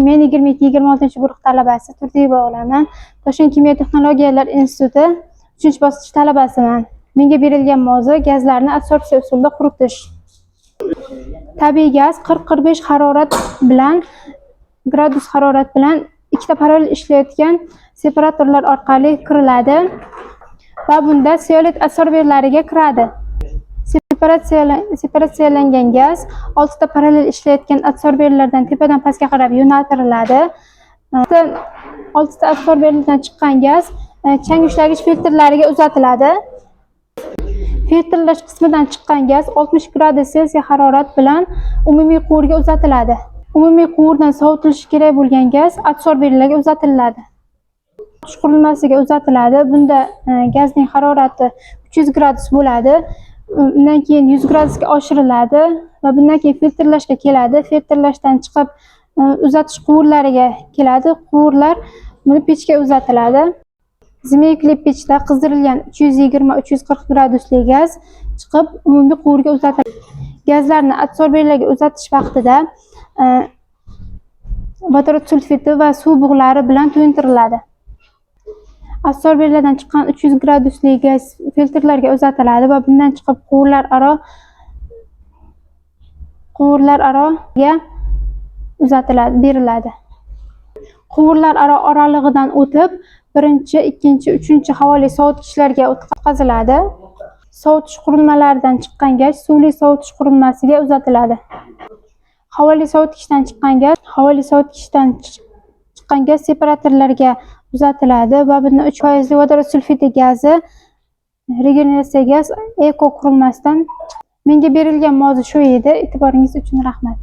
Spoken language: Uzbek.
Men 22-26 guruh talabasi Turdiyeва bo'laman. Toshkent kimyo texnologiyalar instituti 3-bosqich talabasiman. Menga berilgan mavzu gazlarni adsorpsiya usulida quritish. Tabiiy gaz 40-45 harorat bilan gradus harorat bilan ikkita parallel ishlayotgan separatorlar orqali kiriladi va bunda siolit adsorberlariga kiradi. Separatsiyalangan gaz 6 ta parallel ishlayotgan adsorberlardan tepadan pastga qarab yo'naltiriladi. 6 ta adsorberlardan chiqqan gaz chang ushlagich filtrlariga uzatiladi. Filtrlash qismidan chiqqan gaz 60 gradus Selsiy harorat bilan umumiy quvurga uzatiladi. Umumiy quvurdan sovutilishi kerak bo'lgan gaz adsorberlarga uzatiladi. Qurilmasiga uzatiladi. Bunda gazning harorati 300 gradus bo'ladi. Undan keyin 100 gradusga oshiriladi va bundan keyin filtrlashga keladi. Filtrlashdan chiqib uzatish quvurlariga keladi. Quvurlar buni pechga uzatiladi. Zimeyli pechda qizdirilgan 320-340 gradusli gaz chiqib umumiy quvurga uzatiladi. Gazlarni adsorberlarga uzatish vaqtida vodorod sulfiti va suv bug'lari bilan to'yintiriladi. Adsorberlardan chiqqan 300 gradusli gaz filtrlarga uzatiladi va bundan chiqib quvurlar aroga beriladi. Quvurlar aro oralig'idan o'tib, birinchi, ikkinchi, uchinchi havoli sovutgichlarga o'tkaziladi. Sovutish qurilmalaridan chiqqan gaz suvli sovutish qurilmasiga uzatiladi. Havoli sovutgichdan chiqqan gaz separatorlarga uzatiladi va bunda 3% vodorod sulfiti gazi regeneratsiya gaz eko qurilmasidan. Menga berilgan mavzu shu edi. E'tiboringiz uchun rahmat.